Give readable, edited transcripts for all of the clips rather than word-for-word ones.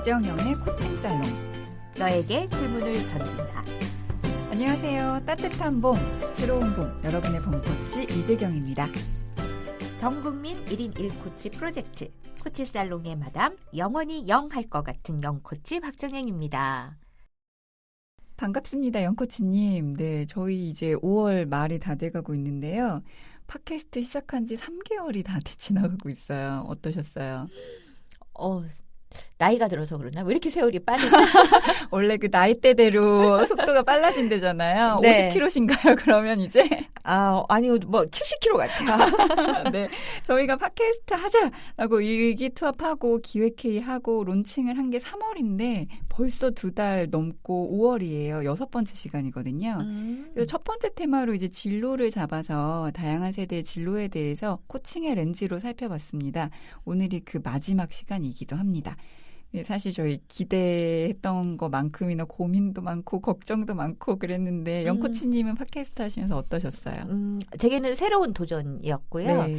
이정영의 코칭 살롱. 너에게 질문을 던진다. 안녕하세요. 따뜻한 봄, 새로운 봄, 여러분의 봄 코치 이재경입니다. 전국민 1인 1코치 프로젝트 코치 살롱의 마담, 영원히 영 할 것 같은 영코치 박정행입니다. 반갑습니다. 영코치님. 네, 저희 이제 5월 말이 다 돼가고 있는데요. 팟캐스트 시작한 지 3개월이 다 지나가고 있어요. 어떠셨어요? 나이가 들어서 그러나? 왜 이렇게 세월이 빠르죠? 원래 그 나이대대로 속도가 빨라진대잖아요. 네. 50km신가요? 그러면 이제? 아니요, 70km 같아요. 네. 저희가 팟캐스트 하자라고 의기투합하고 기획회의하고 론칭을 한 게 3월인데 벌써 2달 넘고 5월이에요. 6번째 시간이거든요. 그래서 첫 번째 테마로 이제 진로를 잡아서 다양한 세대의 진로에 대해서 코칭의 렌즈로 살펴봤습니다. 오늘이 그 마지막 시간이기도 합니다. 사실 저희 기대했던 것만큼이나 고민도 많고 걱정도 많고 그랬는데 영코치님은 팟캐스트 하시면서 어떠셨어요? 제게는 새로운 도전이었고요. 네.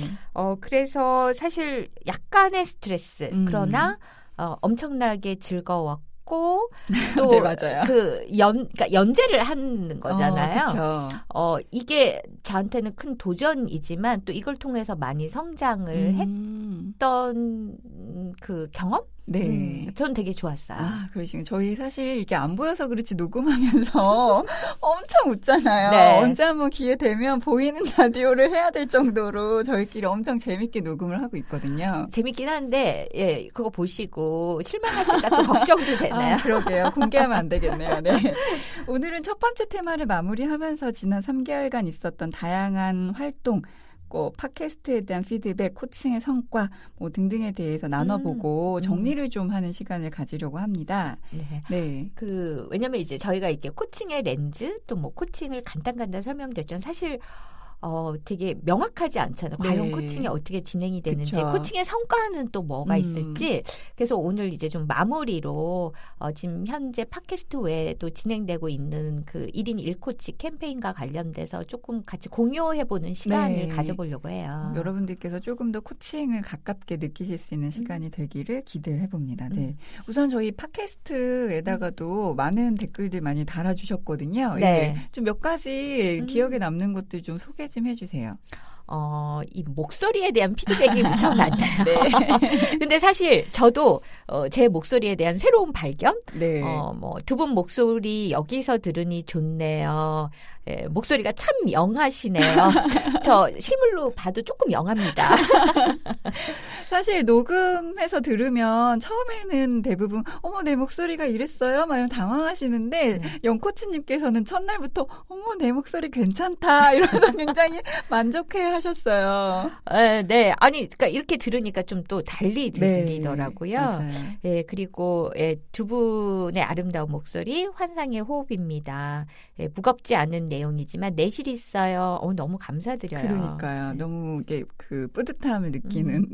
그래서 사실 약간의 스트레스 그러나 엄청나게 즐거웠고 또 네, 맞아요. 그러니까 연재를 하는 거잖아요. 그렇죠. 이게 저한테는 큰 도전이지만 또 이걸 통해서 많이 성장을 했던 그 경험? 네. 전 되게 좋았어요. 그러시군요. 저희 사실 이게 안 보여서 그렇지 녹음하면서 엄청 웃잖아요. 네. 언제 한번 기회 되면 보이는 라디오를 해야 될 정도로 저희끼리 엄청 재밌게 녹음을 하고 있거든요. 재밌긴 한데, 예, 그거 보시고 실망하실까 또 걱정도 되나요? 그러게요. 공개하면 안 되겠네요. 네. 오늘은 첫 번째 테마를 마무리하면서 지난 3개월간 있었던 다양한 활동, 팟캐스트에 대한 피드백, 코칭의 성과 등등에 대해서 나눠보고 정리를 좀 하는 시간을 가지려고 합니다. 네. 네. 왜냐면 이제 저희가 이렇게 코칭의 렌즈 또 코칭을 간단간단 설명드렸지만 사실 되게 명확하지 않잖아요. 네. 과연 코칭이 어떻게 진행이 되는지, 그쵸. 코칭의 성과는 또 뭐가 있을지. 그래서 오늘 이제 좀 마무리로 지금 현재 팟캐스트 외에도 진행되고 있는 그 1인 1코치 캠페인과 관련돼서 조금 같이 공유해보는 시간을 가져보려고 해요. 여러분들께서 조금 더 코칭을 가깝게 느끼실 수 있는 시간이 되기를 기대를 해봅니다. 네. 우선 저희 팟캐스트에다가도 많은 댓글들 많이 달아주셨거든요. 네. 좀 몇 가지 기억에 남는 것들 좀 소개 좀 해주세요. 이 목소리에 대한 피드백이 무척 많아요. 네. 근데 사실 저도 제 목소리에 대한 새로운 발견? 네. 두 분 목소리 여기서 들으니 좋네요. 예, 목소리가 참 영하시네요. 저 실물로 봐도 조금 영합니다. 사실 녹음해서 들으면 처음에는 대부분 내 목소리가 이랬어요? 막 당황하시는데 영코치님께서는 첫날부터 내 목소리 괜찮다 이러면서 굉장히 만족해 하셨어요. 네. 아니 그러니까 이렇게 들으니까 좀 또 달리 들리더라고요. 맞아요. 예, 그리고 두 분의 아름다운 목소리 환상의 호흡입니다. 예, 무겁지 않은 내용이지만 내실 있어요. 너무 감사드려요. 그러니까요. 너무 이게 뿌듯함을 느끼는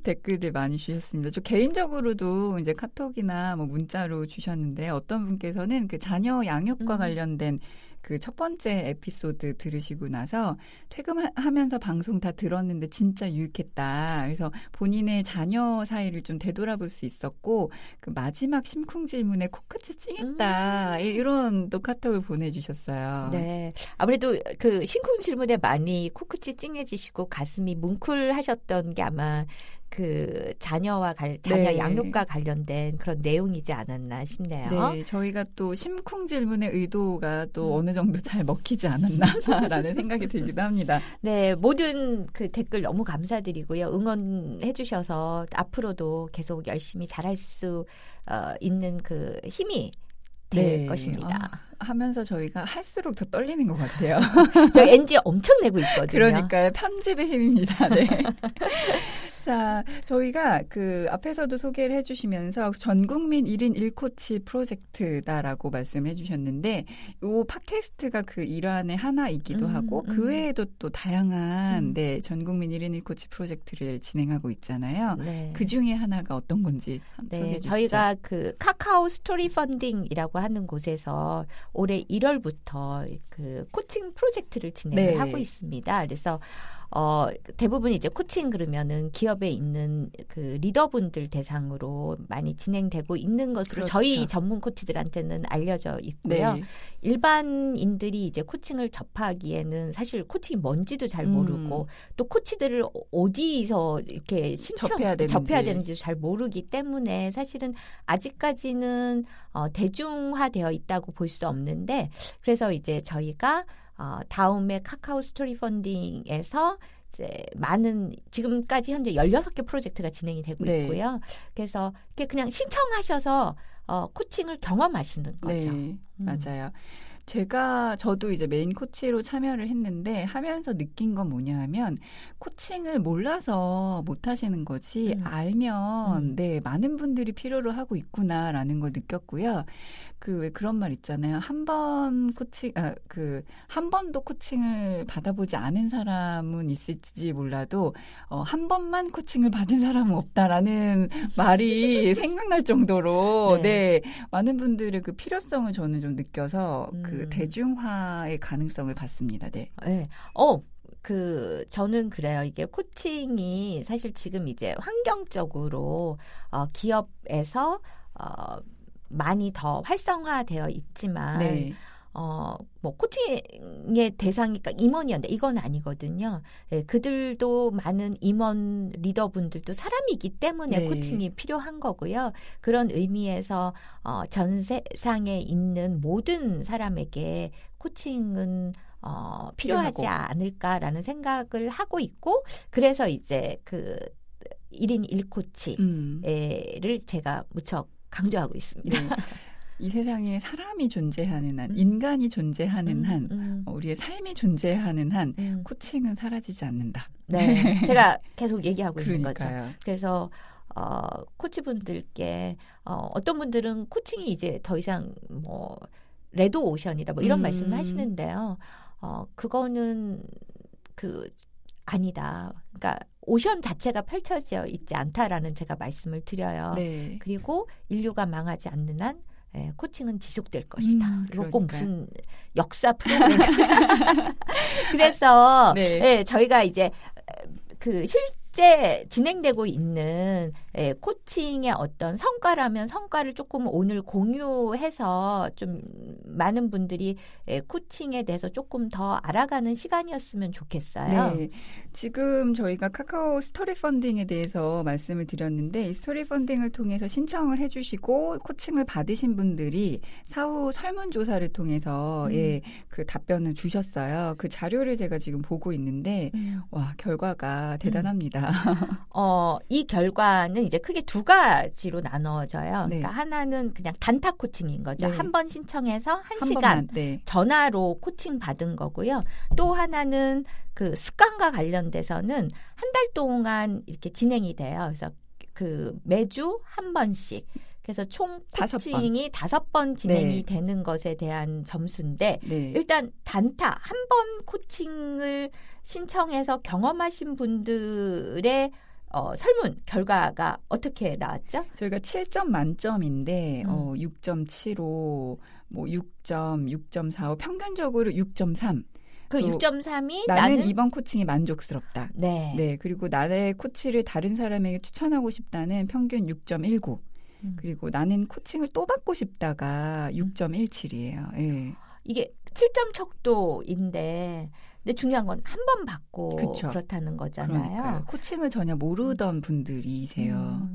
댓글들 많이 주셨습니다. 저 개인적으로도 이제 카톡이나 문자로 주셨는데 어떤 분께서는 그 자녀 양육과 관련된 그 첫 번째 에피소드 들으시고 나서 퇴근하면서 방송 다 들었는데 진짜 유익했다. 그래서 본인의 자녀 사이를 좀 되돌아볼 수 있었고 그 마지막 심쿵 질문에 코끝이 찡했다. 이런 또 카톡을 보내주셨어요. 네. 아무래도 그 심쿵 질문에 많이 코끝이 찡해지시고 가슴이 뭉클하셨던 게 아마 그 자녀 양육과 관련된 그런 내용이지 않았나 싶네요. 네, 저희가 또 심쿵 질문의 의도가 또 어느 정도 잘 먹히지 않았나라는 생각이 들기도 합니다. 네, 모든 그 댓글 너무 감사드리고요. 응원해 주셔서 앞으로도 계속 열심히 잘할 수 있는 그 힘이 될 것입니다. 하면서 저희가 할수록 더 떨리는 것 같아요. 저희 NG 엄청 내고 있거든요. 그러니까요. 편집의 힘입니다. 네. 자, 저희가 그 앞에서도 소개를 해주시면서 전국민 1인 1코치 프로젝트다라고 말씀해 주셨는데 이 팟캐스트가 그 일환의 하나이기도 하고 그 외에도 또 다양한 전국민 1인 1코치 프로젝트를 진행하고 있잖아요. 네. 그 중에 하나가 어떤 건지 소개해 주시죠. 저희가 그 카카오 스토리 펀딩이라고 하는 곳에서 올해 1월부터 그 코칭 프로젝트를 진행을 네. 하고 있습니다. 그래서 대부분 이제 코칭 그러면은 기업에 있는 그 리더분들 대상으로 많이 진행되고 있는 것으로 그렇죠. 저희 전문 코치들한테는 알려져 있고요. 네. 일반인들이 이제 코칭을 접하기에는 사실 코칭이 뭔지도 잘 모르고 또 코치들을 어디서 이렇게 접해야 되는지도 잘 모르기 때문에 사실은 아직까지는 대중화되어 있다고 볼 수 없는데 그래서 이제 저희가 다음에 카카오 스토리 펀딩에서 이제 많은 지금까지 현재 16개 프로젝트가 진행이 되고 네. 있고요. 그래서 이렇게 그냥 신청하셔서 코칭을 경험하시는 거죠. 네, 맞아요. 저도 이제 메인 코치로 참여를 했는데 하면서 느낀 건 뭐냐 하면 코칭을 몰라서 못 하시는 거지 알면 네, 많은 분들이 필요로 하고 있구나라는 걸 느꼈고요. 왜 그런 말 있잖아요. 한 번도 코칭을 받아보지 않은 사람은 있을지 몰라도 한 번만 코칭을 받은 사람은 없다라는 말이 생각날 정도로 네, 많은 분들의 그 필요성을 저는 좀 느껴서 그 대중화의 가능성을 봤습니다. 네. 네. 저는 그래요. 이게 코칭이 사실 지금 이제 환경적으로 기업에서 많이 더 활성화되어 있지만 네. 뭐 코칭의 대상이니까 임원이었는데 이건 아니거든요. 예, 그들도 많은 임원 리더분들도 사람이기 때문에 네. 코칭이 필요한 거고요. 그런 의미에서 전 세상에 있는 모든 사람에게 코칭은 필요하지 않을까라는 생각을 하고 있고 그래서 이제 그 1인 1코치를 제가 무척 강조하고 있습니다. 네. 이 세상에 사람이 존재하는 한, 인간이 존재하는 한, 우리의 삶이 존재하는 한 코칭은 사라지지 않는다. 네, 제가 계속 얘기하고 있는 그러니까요. 거죠. 그래서 코치분들께 어떤 분들은 코칭이 이제 더 이상 뭐 레드 오션이다 뭐 이런 말씀을 하시는데요. 그거는 아니다. 그러니까 오션 자체가 펼쳐져 있지 않다라는 제가 말씀을 드려요. 네. 그리고 인류가 망하지 않는 한 코칭은 지속될 것이다. 이거 꼭 무슨 역사 프로그램. 그래서 네. 저희가 이제 실제 진행되고 있는 코칭의 어떤 성과라면 성과를 조금 오늘 공유해서 좀 많은 분들이 코칭에 대해서 조금 더 알아가는 시간이었으면 좋겠어요. 네. 지금 저희가 카카오 스토리 펀딩에 대해서 말씀을 드렸는데 이 스토리 펀딩을 통해서 신청을 해주시고 코칭을 받으신 분들이 사후 설문조사를 통해서 그 답변을 주셨어요. 그 자료를 제가 지금 보고 있는데 와 결과가 대단합니다. 이 결과는 이제 크게 두 가지로 나눠져요. 네. 그러니까 하나는 그냥 단타 코칭인 거죠. 네. 한 번 신청해서 한 시간 번만, 네. 전화로 코칭 받은 거고요. 또 하나는 그 습관과 관련돼서는 한 달 동안 이렇게 진행이 돼요. 그래서 매주 한 번씩. 그래서 총 코칭이 5번 진행이 되는 것에 대한 점수인데 일단 단타 한 번 코칭을 신청해서 경험하신 분들의 설문 결과가 어떻게 나왔죠? 저희가 7점 만점인데 6.75, 뭐 6점, 6.45 평균적으로 6.3. 그 6.3이 나는 이번 코칭이 만족스럽다. 네. 그리고 나의 코치를 다른 사람에게 추천하고 싶다는 평균 6.19. 그리고 나는 코칭을 또 받고 싶다가 6.17이에요. 예. 이게 7점 척도인데 근데 중요한 건 한 번 받고 그쵸. 그렇다는 거잖아요. 그러니까요. 코칭을 전혀 모르던 분들이세요.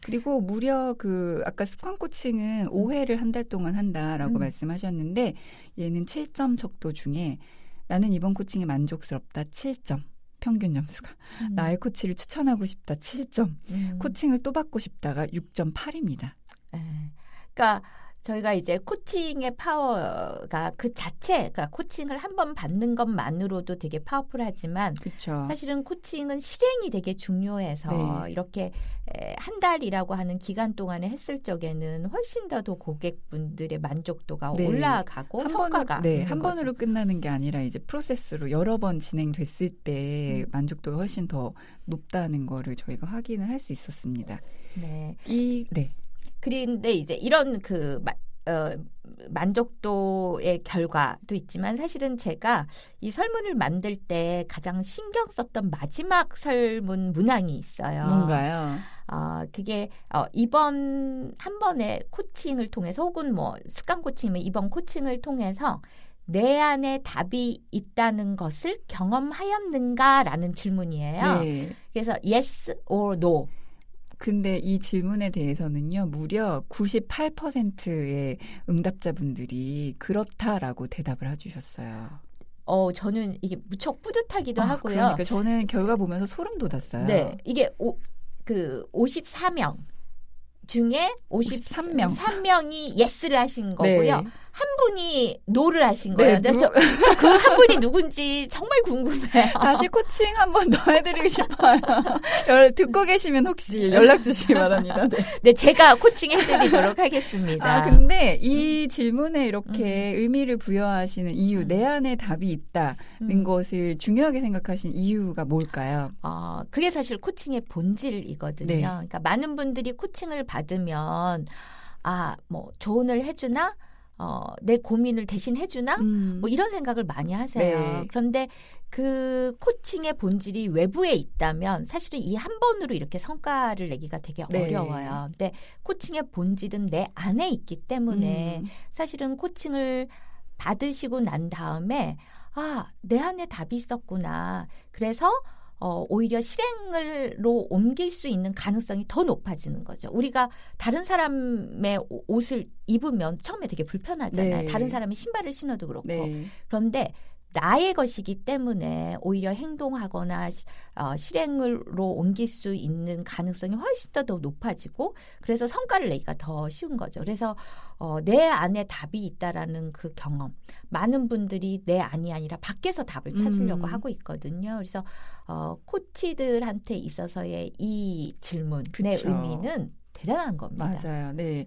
그리고 무려 아까 습관 코칭은 5회를 한 달 동안 한다라고 말씀하셨는데 얘는 7점 척도 중에 나는 이번 코칭이 만족스럽다 7점. 평균 점수가. 나의 코치를 추천하고 싶다 7점. 코칭을 또 받고 싶다가 6.8입니다. 그러니까 저희가 이제 코칭의 파워가 그 자체, 그러니까 코칭을 한 번 받는 것만으로도 되게 파워풀하지만 그쵸. 사실은 코칭은 실행이 되게 중요해서 이렇게 한 달이라고 하는 기간 동안에 했을 적에는 훨씬 더 고객분들의 만족도가 올라가고 성과가 한 번으로 끝나는 게 아니라 이제 프로세스로 여러 번 진행됐을 때 만족도가 훨씬 더 높다는 거를 저희가 확인을 할 수 있었습니다. 네. 네. 그런데 이제 이런 만족도의 결과도 있지만 사실은 제가 이 설문을 만들 때 가장 신경 썼던 마지막 설문 문항이 있어요. 뭔가요? 그게 이번 한 번의 코칭을 통해서 혹은 뭐 습관 코칭이면 이번 코칭을 통해서 내 안에 답이 있다는 것을 경험하였는가라는 질문이에요. 네. 그래서 yes or no. 근데 이 질문에 대해서는요, 무려 98%의 응답자분들이 그렇다라고 대답을 해주셨어요. 저는 이게 무척 뿌듯하기도 하고요. 그러니까 저는 결과 보면서 소름 돋았어요. 네, 이게 54명 중에 53명이 예스를 하신 거고요. 네. 한 분이 노를 하신 거예요. 네, 저 그 한 분이 누군지 정말 궁금해요. 다시 코칭 한 번 더 해드리고 싶어요. 듣고 계시면 혹시 연락 주시기 바랍니다. 네. 네, 제가 코칭 해드리도록 하겠습니다. 근데 이 질문에 이렇게 의미를 부여하시는 이유, 내 안에 답이 있다는 것을 중요하게 생각하신 이유가 뭘까요? 그게 사실 코칭의 본질이거든요. 네. 그러니까 많은 분들이 코칭을 받으면 뭐 조언을 해주나? 내 고민을 대신 해주나? 뭐 이런 생각을 많이 하세요. 네. 그런데 그 코칭의 본질이 외부에 있다면 사실은 이 한 번으로 이렇게 성과를 내기가 되게 네. 어려워요. 근데 코칭의 본질은 내 안에 있기 때문에 사실은 코칭을 받으시고 난 다음에 내 안에 답이 있었구나. 그래서 오히려 실행으로 옮길 수 있는 가능성이 더 높아지는 거죠. 우리가 다른 사람의 옷을 입으면 처음에 되게 불편하잖아요. 네. 다른 사람이 신발을 신어도 그렇고. 네. 그런데 나의 것이기 때문에 오히려 행동하거나 실행으로 옮길 수 있는 가능성이 훨씬 더 높아지고 그래서 성과를 내기가 더 쉬운 거죠. 그래서 내 안에 답이 있다라는 그 경험. 많은 분들이 내 안이 아니라 밖에서 답을 찾으려고 하고 있거든요. 그래서 코치들한테 있어서의 이 질문의 그쵸. 의미는 대단한 겁니다. 맞아요. 네.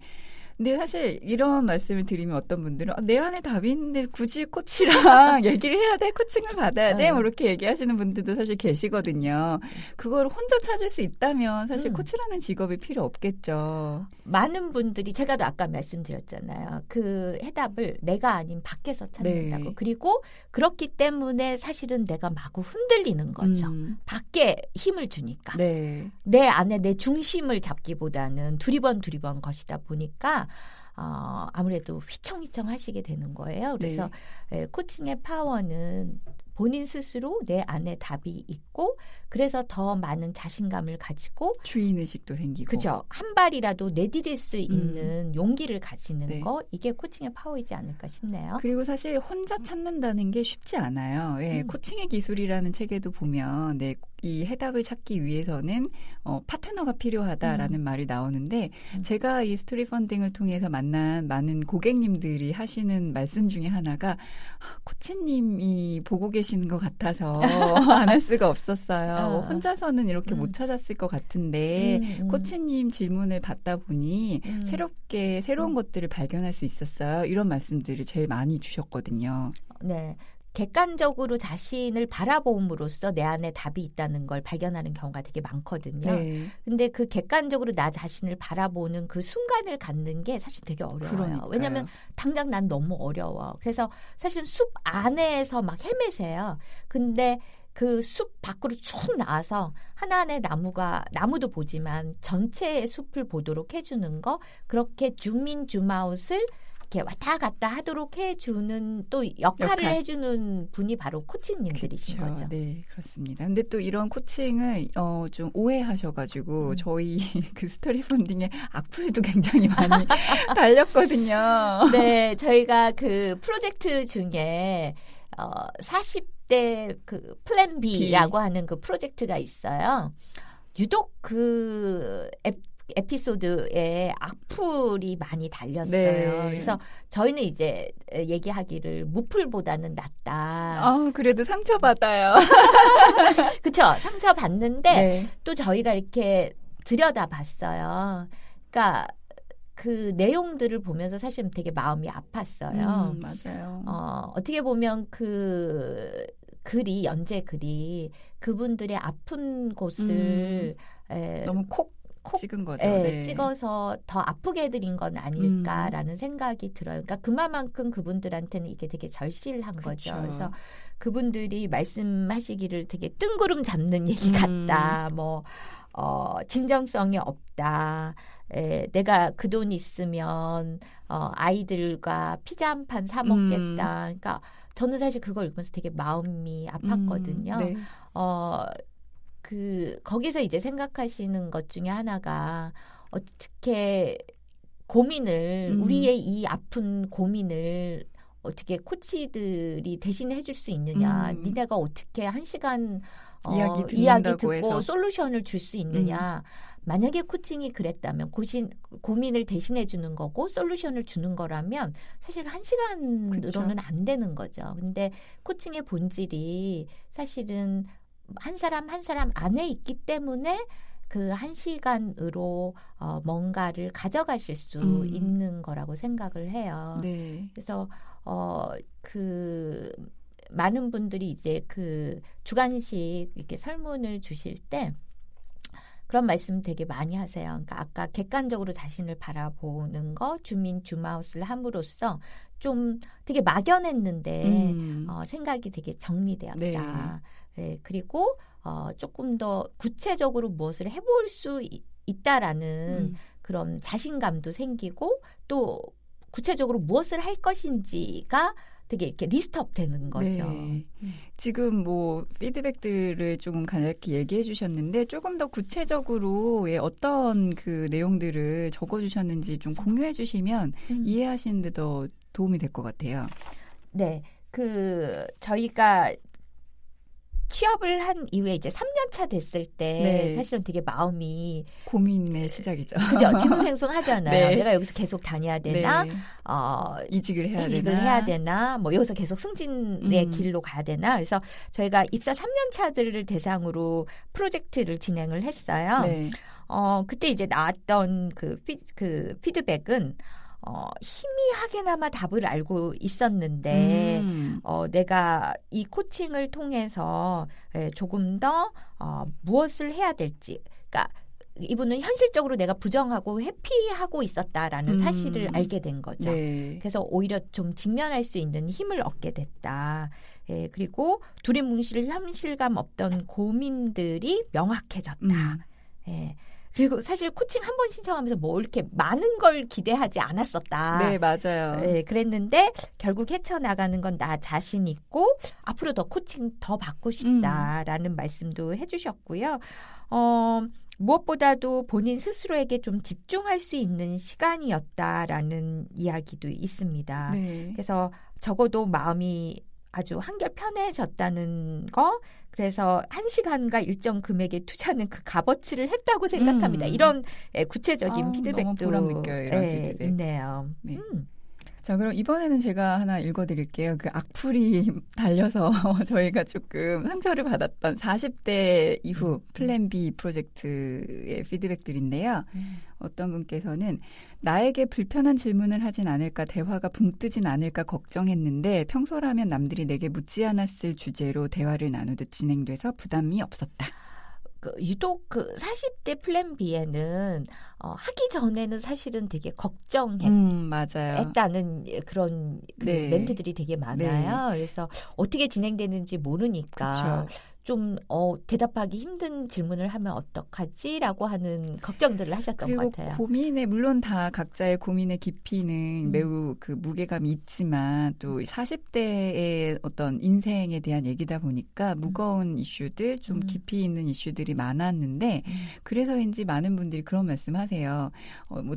근데 사실 이런 말씀을 드리면 어떤 분들은 내 안에 답이 있는데 굳이 코치랑 얘기를 해야 돼? 코칭을 받아야 돼? 뭐 이렇게 얘기하시는 분들도 사실 계시거든요. 그걸 혼자 찾을 수 있다면 사실 코치라는 직업이 필요 없겠죠. 많은 분들이 제가 아까 말씀드렸잖아요. 그 해답을 내가 아닌 밖에서 찾는다고. 네. 그리고 그렇기 때문에 사실은 내가 마구 흔들리는 거죠. 밖에 힘을 주니까. 네. 내 안에 내 중심을 잡기보다는 두리번 것이다 보니까 아무래도 휘청휘청 하시게 되는 거예요. 그래서 코칭의 파워는 본인 스스로 내 안에 답이 있고 그래서 더 많은 자신감을 가지고 주인의식도 생기고. 그죠. 한 발이라도 내디딜 수 있는 용기를 가지는 네. 거 이게 코칭의 파워이지 않을까 싶네요. 그리고 사실 혼자 찾는다는 게 쉽지 않아요. 코칭의 기술이라는 책에도 보면 이 해답을 찾기 위해서는 파트너가 필요하다라는 말이 나오는데 제가 이 스토리 펀딩을 통해서 만난 많은 고객님들이 하시는 말씀 중에 하나가 코치님이 보고 계시는 것 같아서 안 할 수가 없었어요. 혼자서는 이렇게 못 찾았을 것 같은데 코치님 질문을 받다 보니 새로운 것들을 발견할 수 있었어요. 이런 말씀들을 제일 많이 주셨거든요. 네. 객관적으로 자신을 바라봄으로써 내 안에 답이 있다는 걸 발견하는 경우가 되게 많거든요. 네. 근데 그 객관적으로 나 자신을 바라보는 그 순간을 갖는 게 사실 되게 어려워요. 그러니까요. 왜냐하면 당장 난 너무 어려워. 그래서 사실 숲 안에서 막 헤매세요. 근데 그 숲 밖으로 쭉 나와서 하나하나의 나무도 보지만 전체의 숲을 보도록 해주는 거 그렇게 줌인 줌아웃을 이렇게 왔다 갔다 하도록 해주는 또 역할을 해주는 분이 바로 코치님들이신 그렇죠. 거죠. 네, 그렇습니다. 근데 또 이런 코칭을 좀 오해하셔가지고 저희 그 스토리 펀딩에 악플도 굉장히 많이 달렸거든요. 네, 저희가 그 프로젝트 중에 40대 그 플랜 B라고 하는 그 프로젝트가 있어요. 유독 그 에피소드에 악플이 많이 달렸어요. 네. 그래서 저희는 이제 얘기하기를 무플보다는 낫다. 그래도 상처받아요. 그렇죠. 상처받는데 또 저희가 이렇게 들여다봤어요. 그러니까 그 내용들을 보면서 사실 되게 마음이 아팠어요. 맞아요. 어떻게 보면 그 연재 글이 그분들의 아픈 곳을 너무 찍은 거죠. 네. 찍어서 더 아프게 해드린 건 아닐까라는 생각이 들어요. 그러니까 그만큼 그분들한테는 이게 되게 절실한 거죠. 그래서 그분들이 말씀하시기를 되게 뜬구름 잡는 얘기 같다. 진정성이 없다. 내가 그 돈 있으면 아이들과 피자 한 판 사 먹겠다. 그러니까 저는 사실 그걸 읽으면서 되게 마음이 아팠거든요. 네. 거기서 이제 생각하시는 것 중에 하나가 어떻게 고민을 우리의 이 아픈 고민을 어떻게 코치들이 대신해 줄 수 있느냐. 니네가 어떻게 1시간 이야기 듣고 해서. 솔루션을 줄 수 있느냐. 만약에 코칭이 그랬다면 고민을 대신해 주는 거고 솔루션을 주는 거라면 사실 1시간으로는 안 되는 거죠. 근데 코칭의 본질이 사실은 한 사람 한 사람 안에 있기 때문에 그 1시간으로 뭔가를 가져가실 수 있는 거라고 생각을 해요. 네. 그래서 많은 분들이 이제 주간식 이렇게 설문을 주실 때 그런 말씀 되게 많이 하세요. 그러니까 아까 객관적으로 자신을 바라보는 거, 줌아웃을 함으로써 좀 되게 막연했는데 생각이 되게 정리되었다. 네. 네, 그리고 조금 더 구체적으로 무엇을 해볼 수 있다라는 그런 자신감도 생기고 또 구체적으로 무엇을 할 것인지가 되게 이렇게 리스트업 되는 거죠. 네. 지금 피드백들을 조금 간략히 얘기해 주셨는데 조금 더 구체적으로 어떤 그 내용들을 적어 주셨는지 좀 공유해 주시면 이해하시는 데 더 도움이 될 것 같아요. 네. 저희가 취업을 한 이후에 이제 3년 차 됐을 때 사실은 되게 마음이 고민의 시작이죠. 그죠? 뒤숭생숭하잖아요. 네. 내가 여기서 계속 다녀야 되나? 네. 이직을 해야 되나? 여기서 계속 승진의 길로 가야 되나? 그래서 저희가 입사 3년 차들을 대상으로 프로젝트를 진행을 했어요. 네. 그때 이제 나왔던 피드백은 희미하게나마 답을 알고 있었는데 내가 이 코칭을 통해서 조금 더 무엇을 해야 될지, 그러니까 이분은 현실적으로 내가 부정하고 회피하고 있었다라는 사실을 알게 된 거죠. 네. 그래서 오히려 좀 직면할 수 있는 힘을 얻게 됐다. 그리고 두리뭉실 현실감 없던 고민들이 명확해졌다. 그리고 사실 코칭 한 번 신청하면서 이렇게 많은 걸 기대하지 않았었다. 네, 맞아요. 그랬는데 결국 헤쳐나가는 건 나 자신 있고 앞으로 더 코칭 더 받고 싶다라는 말씀도 해주셨고요. 무엇보다도 본인 스스로에게 좀 집중할 수 있는 시간이었다라는 이야기도 있습니다. 네. 그래서 적어도 마음이 아주 한결 편해졌다는 거, 그래서 1시간과 일정 금액의 투자는 그 값어치를 했다고 생각합니다. 이런 구체적인 피드백도 너무 보람 느껴요. 이런 피드백. 있네요. 네. 자, 그럼 이번에는 제가 하나 읽어드릴게요. 악플이 달려서 저희가 조금 상처를 받았던 40대 이후 플랜 B 프로젝트의 피드백들인데요. 어떤 분께서는 나에게 불편한 질문을 하진 않을까, 대화가 붕 뜨진 않을까 걱정했는데 평소라면 남들이 내게 묻지 않았을 주제로 대화를 나누듯 진행돼서 부담이 없었다. 유독 40대 플랜 B에는 하기 전에는 사실은 되게 걱정했다는 그런 멘트들이 되게 많아요. 네. 그래서 어떻게 진행되는지 모르니까 그쵸. 좀 대답하기 힘든 질문을 하면 어떡하지라고 하는 걱정들을 하셨던 것 같아요. 고민에 물론 다 각자의 고민의 깊이는 매우 무게감이 있지만 또 40대의 어떤 인생에 대한 얘기다 보니까 무거운 이슈들, 좀 깊이 있는 이슈들이 많았는데 그래서인지 많은 분들이 그런 말씀하세요.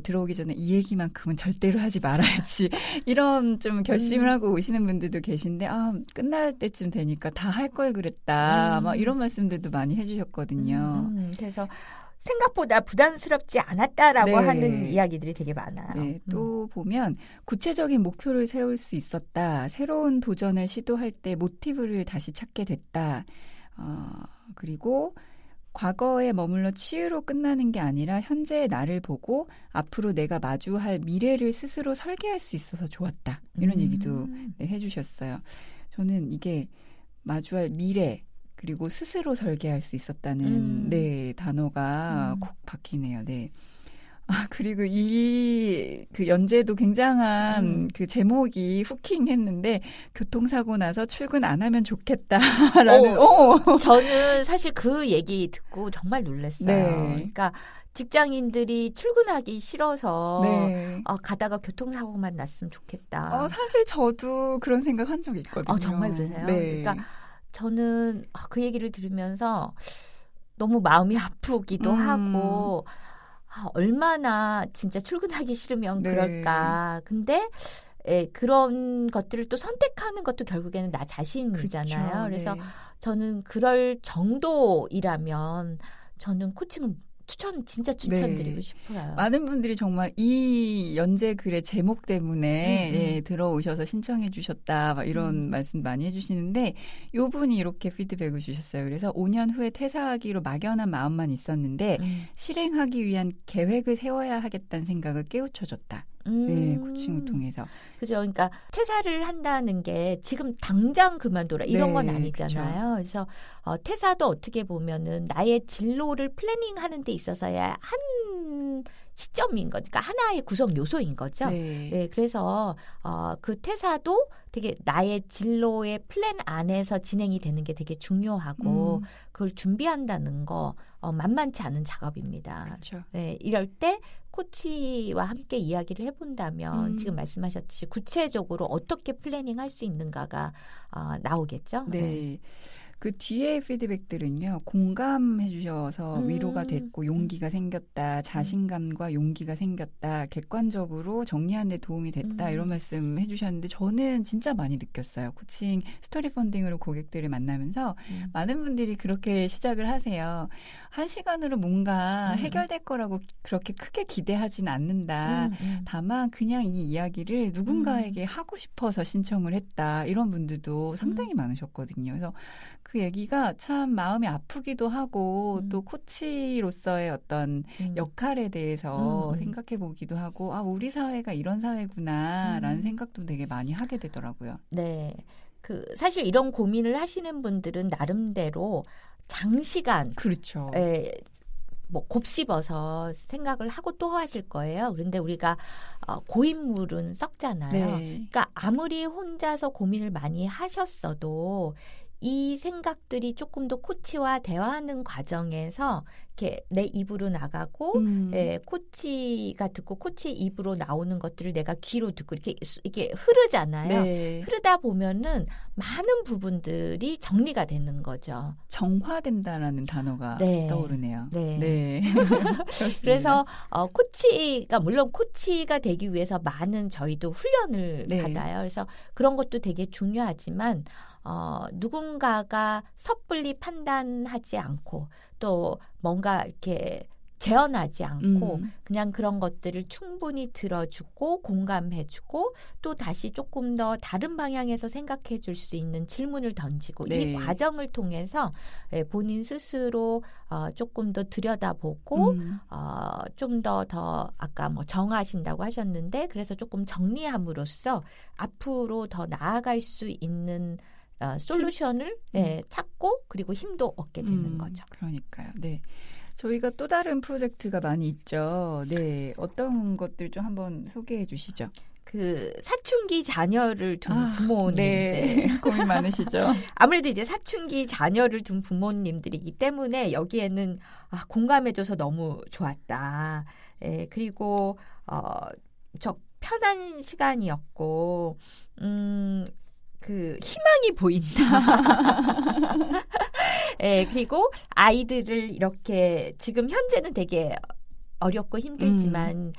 들어오기 전에 이 얘기만큼은 절대로 하지 말아야지 이런 좀 결심을 하고 오시는 분들도 계신데 끝날 때쯤 되니까 다 할 걸 그랬다. 이런 말씀들도 많이 해주셨거든요. 그래서 생각보다 부담스럽지 않았다라고 하는 이야기들이 되게 많아요. 네, 또 보면 구체적인 목표를 세울 수 있었다. 새로운 도전을 시도할 때 모티브를 다시 찾게 됐다. 그리고 과거에 머물러 치유로 끝나는 게 아니라 현재의 나를 보고 앞으로 내가 마주할 미래를 스스로 설계할 수 있어서 좋았다. 이런 얘기도 해주셨어요. 저는 이게 마주할 미래, 그리고 스스로 설계할 수 있었다는 네, 단어가 콕 박히네요. 네. 그리고 그 연재도 굉장한 그 제목이 후킹했는데 교통사고 나서 출근 안 하면 좋겠다라는. 저는 사실 그 얘기 듣고 정말 놀랐어요. 네. 그러니까 직장인들이 출근하기 싫어서 네. 가다가 교통사고만 났으면 좋겠다. 사실 저도 그런 생각 한 적이 있거든요. 정말 그러세요? 네. 그러니까 저는 그 얘기를 들으면서 너무 마음이 아프기도 하고 얼마나 진짜 출근하기 싫으면 네. 그럴까. 근데 그런 것들을 또 선택하는 것도 결국에는 나 자신이잖아요. 그렇죠. 그래서 네. 저는 그럴 정도이라면 저는 코칭을 진짜 추천드리고 네. 싶어요. 많은 분들이 정말 이 연재 글의 제목 때문에 들어오셔서 신청해 주셨다 막 이런 말씀 많이 해주시는데 요 분이 이렇게 피드백을 주셨어요. 그래서 5년 후에 퇴사하기로 막연한 마음만 있었는데 실행하기 위한 계획을 세워야 하겠다는 생각을 깨우쳐줬다. 네, 코칭을 통해서. 그죠. 그러니까 퇴사를 한다는 게 지금 당장 그만둬라 이런 건 아니잖아요. 그쵸. 그래서 퇴사도 어떻게 보면은 나의 진로를 플래닝하는 데 있어서야 한 시점인 거죠. 그러니까 하나의 구성 요소인 거죠. 네. 네, 그래서 그 퇴사도 되게 나의 진로의 플랜 안에서 진행이 되는 게 되게 중요하고 그걸 준비한다는 거 만만치 않은 작업입니다. 그렇죠. 네, 이럴 때 코치와 함께 이야기를 해본다면 지금 말씀하셨듯이 구체적으로 어떻게 플래닝 할 수 있는가가 나오겠죠. 네. 그 뒤에 피드백들은요. 공감해 주셔서 위로가 됐고 용기가 생겼다. 자신감과 용기가 생겼다. 객관적으로 정리하는 데 도움이 됐다. 이런 말씀 해주셨는데 저는 진짜 많이 느꼈어요. 코칭 스토리 펀딩으로 고객들을 만나면서 많은 분들이 그렇게 시작을 하세요. 1시간으로 뭔가 해결될 거라고 그렇게 크게 기대하진 않는다. 다만 그냥 이 이야기를 누군가에게 하고 싶어서 신청을 했다. 이런 분들도 상당히 많으셨거든요. 그래서 그 얘기가 참 마음이 아프기도 하고 또 코치로서의 어떤 역할에 대해서 생각해 보기도 하고 우리 사회가 이런 사회구나라는 생각도 되게 많이 하게 되더라고요. 네. 사실 이런 고민을 하시는 분들은 나름대로 장시간 그렇죠. 곱씹어서 생각을 하고 또 하실 거예요. 그런데 우리가 고인물은 썩잖아요. 네. 그러니까 아무리 혼자서 고민을 많이 하셨어도 이 생각들이 조금 더 코치와 대화하는 과정에서 이렇게 내 입으로 나가고 코치가 듣고 코치 입으로 나오는 것들을 내가 귀로 듣고 이렇게 흐르잖아요. 네. 흐르다 보면은 많은 부분들이 정리가 되는 거죠. 정화된다라는 단어가 떠오르네요. 네. 네. 그래서 코치가 물론 코치가 되기 위해서 많은 저희도 훈련을 받아요. 그래서 그런 것도 되게 중요하지만 누군가가 섣불리 판단하지 않고 또 뭔가 이렇게 제언하지 않고 그냥 그런 것들을 충분히 들어주고 공감해주고 또 다시 조금 더 다른 방향에서 생각해 줄 수 있는 질문을 던지고 이 과정을 통해서 본인 스스로 조금 더 들여다보고 좀 더 아까 정하신다고 하셨는데 그래서 조금 정리함으로써 앞으로 더 나아갈 수 있는 솔루션을 찾고 그리고 힘도 얻게 되는 거죠. 그러니까요. 네. 저희가 또 다른 프로젝트가 많이 있죠. 네. 어떤 것들 좀 한번 소개해 주시죠. 사춘기 자녀를 둔 부모님들. 네. 고민 많으시죠? 아무래도 이제 사춘기 자녀를 둔 부모님들이기 때문에 여기에는 공감해줘서 너무 좋았다. 그리고 저 편한 시간이었고 희망이 보인다. 그리고 아이들을 이렇게 지금 현재는 되게 어렵고 힘들지만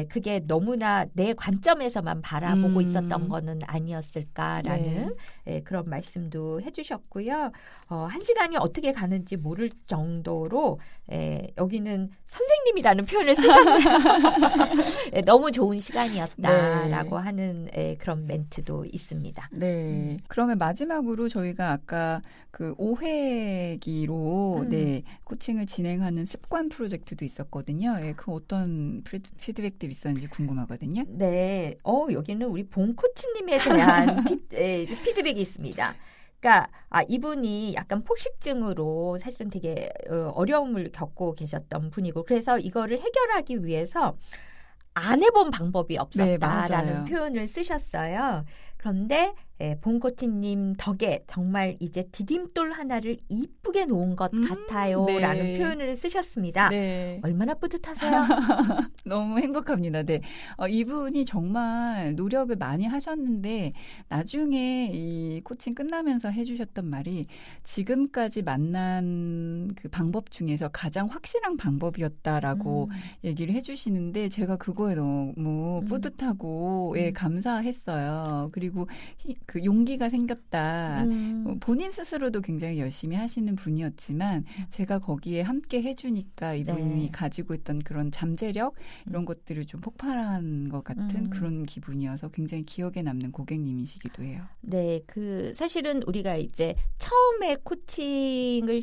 그게 너무나 내 관점에서만 바라보고 있었던 거는 아니었을까라는 그런 말씀도 해주셨고요. 1시간이 어떻게 가는지 모를 정도로 여기는 선생님이라는 표현을 쓰셨네요. 너무 좋은 시간이었다라고 하는 그런 멘트도 있습니다. 네. 그러면 마지막으로 저희가 아까 5회기로 코칭을 진행하는 습관 프로젝트도 있었거든요. 그 어떤 피드백들이 있었는지 궁금하거든요. 네. 여기는 우리 봉 코치님에 대한 피드백이 있습니다. 그러니까 이분이 약간 폭식증으로 사실은 되게 어려움을 겪고 계셨던 분이고 그래서 이거를 해결하기 위해서 안 해본 방법이 없었다라는 표현을 쓰셨어요. 그런데 봉코치님 덕에 정말 이제 디딤돌 하나를 이쁘게 놓은 것 같아요라는 표현을 쓰셨습니다. 네. 얼마나 뿌듯하세요? 너무 행복합니다. 네, 이분이 정말 노력을 많이 하셨는데 나중에 이 코칭 끝나면서 해주셨던 말이 지금까지 만난 그 방법 중에서 가장 확실한 방법이었다라고 얘기를 해주시는데 제가 그거에 너무 뿌듯하고 감사했어요. 그리고 그 용기가 생겼다. 본인 스스로도 굉장히 열심히 하시는 분이었지만 제가 거기에 함께 해주니까 이분이 가지고 있던 그런 잠재력 이런 것들을 좀 폭발한 것 같은 그런 기분이어서 굉장히 기억에 남는 고객님이시기도 해요. 네, 그 사실은 우리가 이제 처음에 코칭을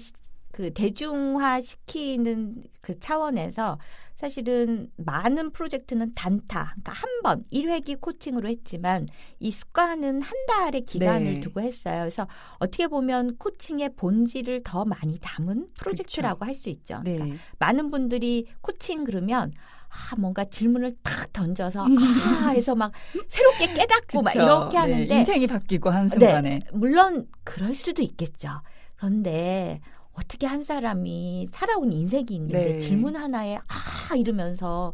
그 대중화시키는 그 차원에서 사실은 많은 프로젝트는 단타, 그러니까 한 번 1회기 코칭으로 했지만 이 습관은 한 달의 기간을 두고 했어요. 그래서 어떻게 보면 코칭의 본질을 더 많이 담은 프로젝트라고 할 수 있죠. 그러니까 많은 분들이 코칭 그러면 뭔가 질문을 탁 던져서 해서 막 새롭게 깨닫고 막 이렇게 하는데 인생이 바뀌고 한순간에 물론 그럴 수도 있겠죠. 그런데 어떻게 한 사람이 살아온 인생이 있는데 질문 하나에 이러면서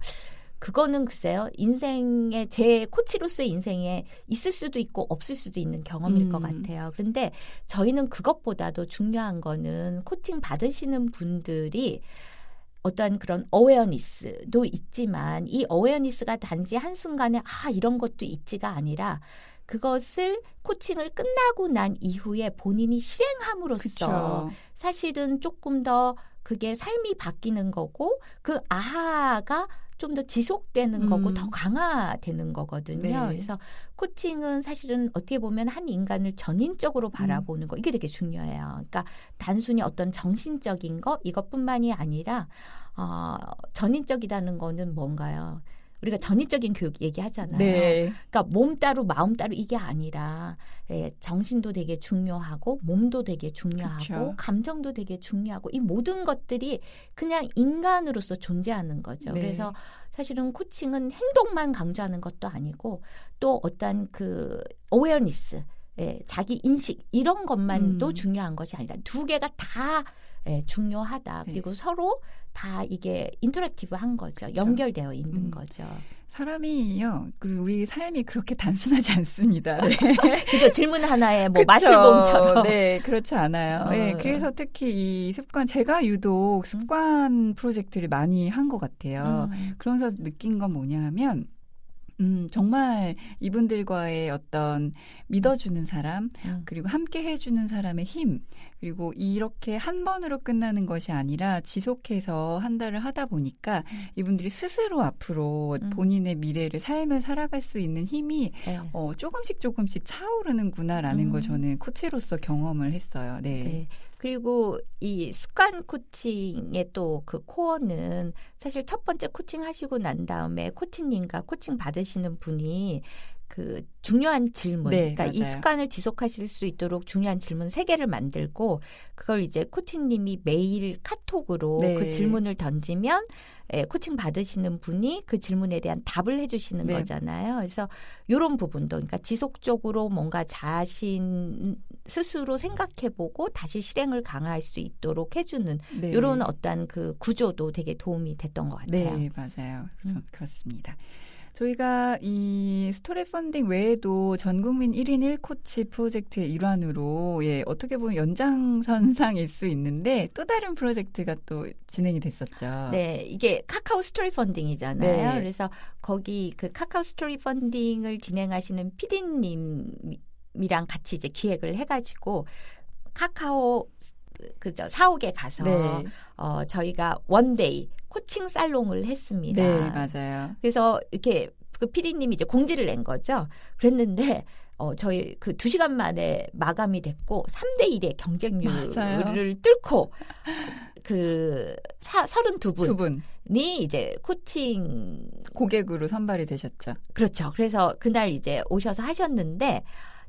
그거는 글쎄요. 인생의 제 코치로서의 인생에 있을 수도 있고 없을 수도 있는 경험일 것 같아요. 그런데 저희는 그것보다도 중요한 거는 코칭 받으시는 분들이 어떤 그런 어웨어니스도 있지만 이 어웨어니스가 단지 한순간에 이런 것도 있지가 아니라 그것을 코칭을 끝나고 난 이후에 본인이 실행함으로써 사실은 조금 더 그게 삶이 바뀌는 거고 그 아하가 좀 더 지속되는 거고 더 강화되는 거거든요. 그래서 코칭은 사실은 어떻게 보면 한 인간을 전인적으로 바라보는 거 이게 되게 중요해요. 그러니까 단순히 어떤 정신적인 거 이것뿐만이 아니라 전인적이라는 거는 뭔가요? 우리가 전인적인 교육 얘기하잖아요. 그러니까 몸 따로 마음 따로 이게 아니라 정신도 되게 중요하고 몸도 되게 중요하고 감정도 되게 중요하고 이 모든 것들이 그냥 인간으로서 존재하는 거죠. 그래서 사실은 코칭은 행동만 강조하는 것도 아니고 또 어떤 그 어웨어니스, 자기 인식 이런 것만도 중요한 것이 아니라 두 개가 다 중요하다. 그리고 서로 다 이게 인터랙티브한 거죠. 연결되어 있는 거죠. 사람이요. 그리고 우리 삶이 그렇게 단순하지 않습니다. 그죠. 질문 하나에 뭐 마술봉처럼. 네, 그렇지 않아요. 그래서 특히 이 습관, 제가 유독 습관 프로젝트를 많이 한 것 같아요. 그러면서 느낀 건 뭐냐 하면 정말 이분들과의 어떤 믿어주는 사람, 그리고 함께 해주는 사람의 힘, 그리고 이렇게 한 번으로 끝나는 것이 아니라 지속해서 한 달을 하다 보니까 이분들이 스스로 앞으로 본인의 미래를, 삶을 살아갈 수 있는 힘이 조금씩 차오르는구나라는 걸 저는 코치로서 경험을 했어요. 그리고 이 습관 코칭의 또 그 코어는 사실 첫 번째 코칭 하시고 난 다음에 코치님과 코칭 받으시는 분이 그 중요한 질문, 그러니까 맞아요. 이 습관을 지속하실 수 있도록 중요한 질문 3개를 만들고 그걸 이제 코치님이 매일 카톡으로 그 질문을 던지면 코칭 받으시는 분이 그 질문에 대한 답을 해주시는 거잖아요. 그래서 이런 부분도 그러니까 지속적으로 뭔가 자신 스스로 생각해보고 다시 실행을 강화할 수 있도록 해주는 이런 어떤 그 구조도 되게 도움이 됐던 것 같아요. 네, 맞아요. 그렇습니다. 저희가 이 스토리 펀딩 외에도 전국민 1인 1코치 프로젝트의 일환으로 어떻게 보면 연장선상일 수 있는데 또 다른 프로젝트가 또 진행이 됐었죠. 네, 이게 카카오 스토리 펀딩이잖아요. 그래서 거기 그 카카오 스토리 펀딩을 진행하시는 PD님이랑 같이 이제 기획을 해가지고 카카오 사옥에 가서 저희가 원데이 코칭 살롱을 했습니다. 네, 맞아요. 그래서 이렇게 그 PD님이 이제 공지를 낸 거죠. 그랬는데 저희 그 2시간 만에 마감이 됐고 3대1의 경쟁률을 뚫고 그 32분이 이제 코칭 고객으로 선발이 되셨죠. 그렇죠. 그래서 그날 이제 오셔서 하셨는데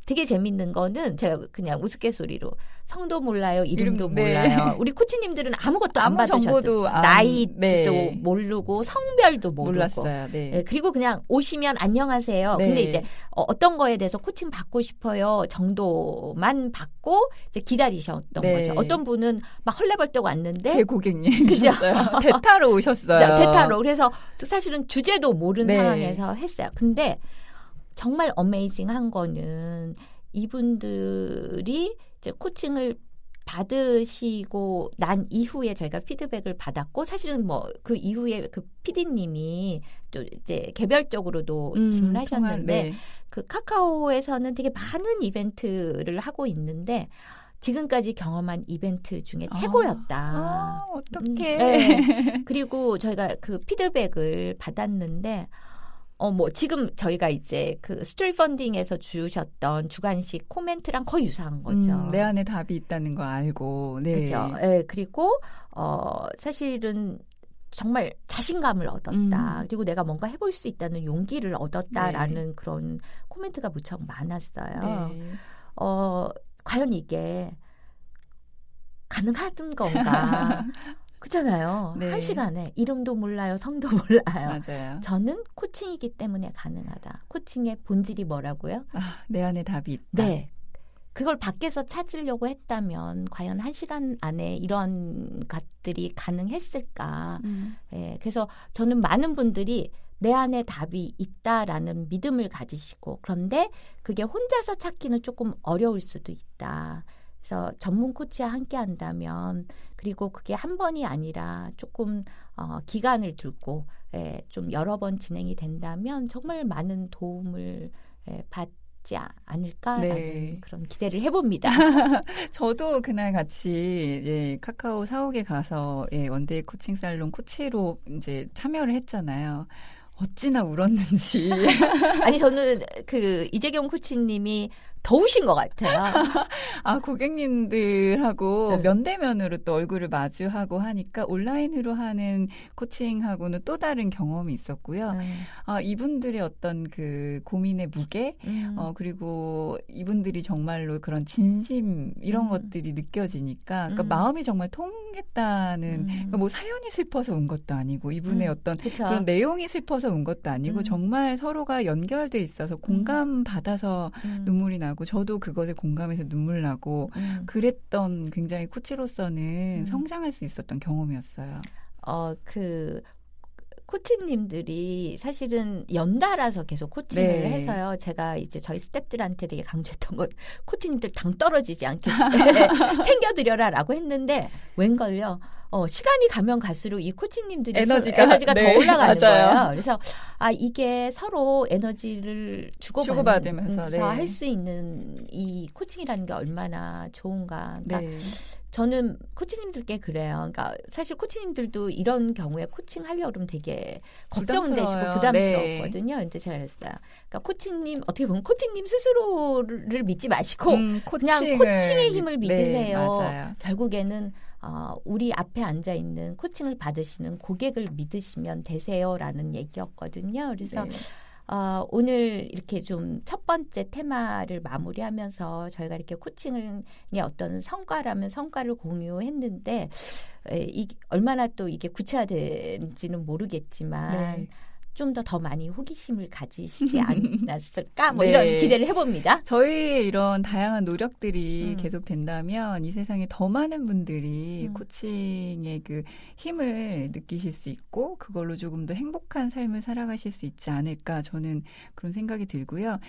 되게 재밌는 거는 제가 그냥 우스갯소리로 성도 몰라요, 이름도 네. 몰라요. 우리 코치님들은 아무것도 안 아무 받으셨어요. 정보도 나이도 네. 모르고 성별도 모르고. 몰랐어요. 네. 네, 그리고 그냥 오시면 안녕하세요. 네. 근데 이제 어떤 거에 대해서 코칭 받고 싶어요 정도만 받고 이제 기다리셨던 네. 거죠. 어떤 분은 막 헐레벌떡 왔는데 제 고객님이셨어요. 그죠? 대타로 오셨어요. 자, 대타로. 그래서 사실은 주제도 모르는 네. 상황에서 했어요. 근데 정말 어메이징한 거는 이분들이 이제 코칭을 받으시고 난 이후에 저희가 피드백을 받았고 사실은 뭐 그 이후에 그 PD님이 또 이제 개별적으로도 질문하셨는데 네. 그 카카오에서는 되게 많은 이벤트를 하고 있는데 지금까지 경험한 이벤트 중에 최고였다. 어떡해. 네. 그리고 저희가 그 피드백을 받았는데 뭐 지금 저희가 이제 그 스토리 펀딩에서 주셨던 주간식 코멘트랑 거의 유사한 거죠. 내 안에 답이 있다는 거 알고. 네. 그렇죠. 네, 그리고 사실은 정말 자신감을 얻었다. 그리고 내가 뭔가 해볼 수 있다는 용기를 얻었다라는 네. 그런 코멘트가 무척 많았어요. 네. 과연 이게 가능한 건가? 그렇잖아요. 네. 1시간에 이름도 몰라요, 성도 몰라요. 맞아요. 저는 코칭이기 때문에 가능하다. 코칭의 본질이 뭐라고요? 내 안에 답이 있다. 네. 그걸 밖에서 찾으려고 했다면 과연 1시간 안에 이런 것들이 가능했을까? 네, 그래서 저는 많은 분들이 내 안에 답이 있다라는 믿음을 가지시고 그런데 그게 혼자서 찾기는 조금 어려울 수도 있다. 그래서 전문 코치와 함께 한다면 그리고 그게 한 번이 아니라 조금 기간을 두고 좀 여러 번 진행이 된다면 정말 많은 도움을 받지 않을까라는 네. 그런 기대를 해봅니다. 저도 그날 같이 이제 카카오 사옥에 가서 원데이 코칭 살롱 코치로 이제 참여를 했잖아요. 어찌나 울었는지. 아니 저는 그 이재경 코치님이 더우신 것 같아요. 고객님들하고 네. 면대면으로 또 얼굴을 마주하고 하니까 온라인으로 하는 코칭하고는 또 다른 경험이 있었고요. 이분들의 어떤 그 고민의 무게, 그리고 이분들이 정말로 그런 진심 이런 것들이 느껴지니까, 그러니까 마음이 정말 통했다는, 그러니까 뭐 사연이 슬퍼서 운 것도 아니고, 이분의 어떤 그쵸. 그런 내용이 슬퍼서 운 것도 아니고, 정말 서로가 연결돼 있어서 공감 받아서 눈물이 나고, 저도 그것에 공감해서 눈물 나고, 그랬던 굉장히 코치로서는 성장할 수 있었던 경험이었어요. 그 코치님들이 사실은 연달아서 계속 코칭을 네. 해서요. 제가 이제 저희 스태프들한테 되게 강조했던 건 코치님들 당 떨어지지 않게 챙겨드려라라고 했는데 웬걸요. 시간이 가면 갈수록 이 코치님들이 에너지가 네, 더 올라가는 맞아요. 거예요. 그래서 이게 서로 에너지를 주고받으면서 네. 할 수 있는 이 코칭이라는 게 얼마나 좋은가. 그러니까 네. 저는 코치님들께 그래요. 그러니까 사실 코치님들도 이런 경우에 코칭하려고 그러면 되게 걱정되시고 부담스러웠거든요. 네. 근데 제가 그랬어요. 그러니까 코치님 어떻게 보면 코치님 스스로를 믿지 마시고 그냥 코칭의 힘을 믿으세요. 네, 맞아요. 결국에는 우리 앞에 앉아 있는 코칭을 받으시는 고객을 믿으시면 되세요라는 얘기였거든요. 그래서 네. 오늘 이렇게 좀 첫 번째 테마를 마무리하면서 저희가 이렇게 코칭의 어떤 성과라면 성과를 공유했는데 얼마나 또 이게 구체화된지는 모르겠지만 네. 좀 더 많이 호기심을 가지시지 않았을까? 뭐 네. 이런 기대를 해봅니다. 저희의 이런 다양한 노력들이 계속 된다면 이 세상에 더 많은 분들이 코칭의 그 힘을 느끼실 수 있고 그걸로 조금 더 행복한 삶을 살아가실 수 있지 않을까 저는 그런 생각이 들고요.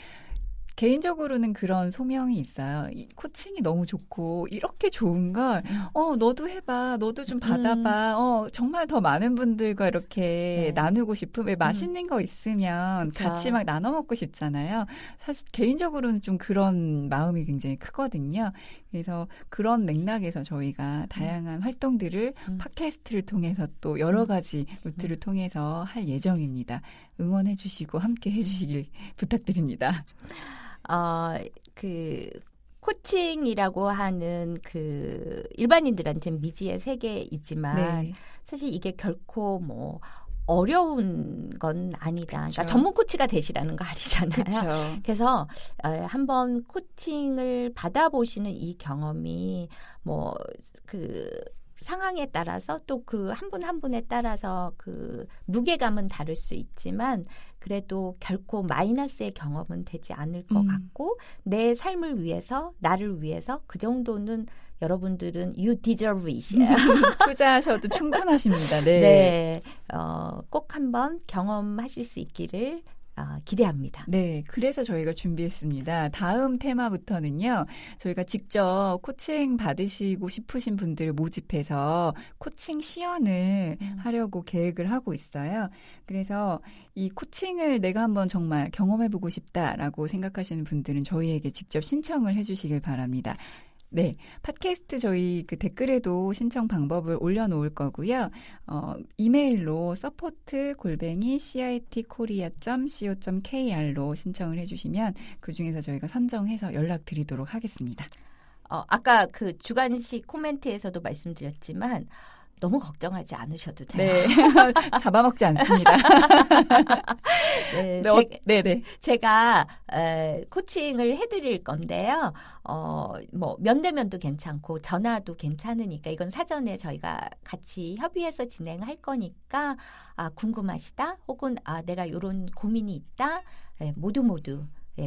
개인적으로는 그런 소명이 있어요. 이 코칭이 너무 좋고 이렇게 좋은 걸 너도 해봐. 너도 좀 받아봐. 정말 더 많은 분들과 이렇게 나누고 싶은 왜 맛있는 거 있으면 그쵸. 같이 막 나눠 먹고 싶잖아요. 사실 개인적으로는 좀 그런 마음이 굉장히 크거든요. 그래서 그런 맥락에서 저희가 다양한 활동들을 팟캐스트를 통해서 또 여러 가지 루트를 통해서 할 예정입니다. 응원해 주시고 함께 해 주시길 부탁드립니다. 그 코칭이라고 하는 그 일반인들한테는 미지의 세계이지만 네. 사실 이게 결코 뭐 어려운 건 아니다. 그러니까 그쵸. 전문 코치가 되시라는 거 아니잖아요. 그렇죠. 그래서 한번 코칭을 받아보시는 이 경험이 뭐 그 상황에 따라서 또 그 한 분 한 분에 따라서 그 무게감은 다를 수 있지만 그래도 결코 마이너스의 경험은 되지 않을 것 같고 내 삶을 위해서 나를 위해서 그 정도는 여러분들은 you deserve it. 투자하셔도 충분하십니다. 네. 네, 꼭 한번 경험하실 수 있기를 기대합니다. 네, 그래서 저희가 준비했습니다. 다음 테마부터는요, 저희가 직접 코칭 받으시고 싶으신 분들을 모집해서 코칭 시연을 하려고 계획을 하고 있어요. 그래서 이 코칭을 내가 한번 정말 경험해보고 싶다라고 생각하시는 분들은 저희에게 직접 신청을 해주시길 바랍니다. 네, 팟캐스트 저희 그 댓글에도 신청 방법을 올려놓을 거고요. 이메일로 support@citkorea.co.kr로 신청을 해주시면 그 중에서 저희가 선정해서 연락드리도록 하겠습니다. 아까 그 주간식 코멘트에서도 말씀드렸지만 너무 걱정하지 않으셔도 돼요. 네, 잡아먹지 않습니다. 네, 네. 제가 코칭을 해드릴 건데요. 뭐 면대면도 괜찮고 전화도 괜찮으니까 이건 사전에 저희가 같이 협의해서 진행할 거니까 궁금하시다 혹은 내가 이런 고민이 있다 모두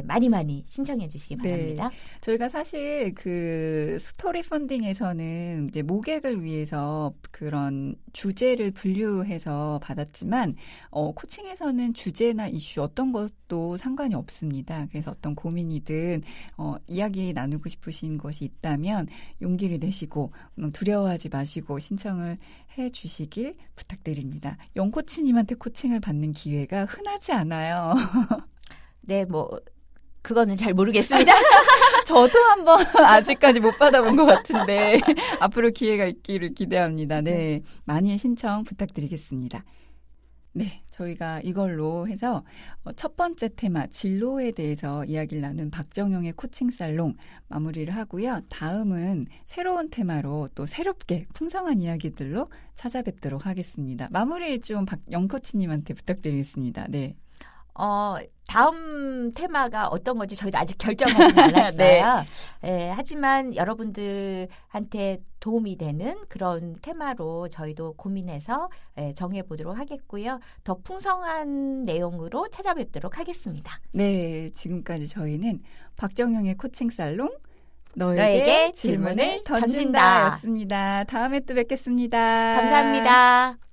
많이 신청해 주시기 바랍니다. 네. 저희가 사실 그 스토리 펀딩에서는 이제 모객을 위해서 그런 주제를 분류해서 받았지만 코칭에서는 주제나 이슈 어떤 것도 상관이 없습니다. 그래서 어떤 고민이든 이야기 나누고 싶으신 것이 있다면 용기를 내시고 두려워하지 마시고 신청을 해 주시길 부탁드립니다. 영코치님한테 코칭을 받는 기회가 흔하지 않아요. 네, 그거는 잘 모르겠습니다. 저도 한번 아직까지 못 받아본 것 같은데 앞으로 기회가 있기를 기대합니다. 네, 많이 신청 부탁드리겠습니다. 네, 저희가 이걸로 해서 첫 번째 테마 진로에 대해서 이야기를 나눈 박정영의 코칭 살롱 마무리를 하고요. 다음은 새로운 테마로 또 새롭게 풍성한 이야기들로 찾아뵙도록 하겠습니다. 마무리 좀 영코치님한테 부탁드리겠습니다. 네. 다음 테마가 어떤 건지 저희도 아직 결정하지 않았어요. 네. 네, 하지만 여러분들한테 도움이 되는 그런 테마로 저희도 고민해서 정해보도록 하겠고요. 더 풍성한 내용으로 찾아뵙도록 하겠습니다. 네, 지금까지 저희는 박정영의 코칭 살롱 너에게 질문을 던진다 였습니다. 다음에 또 뵙겠습니다. 감사합니다.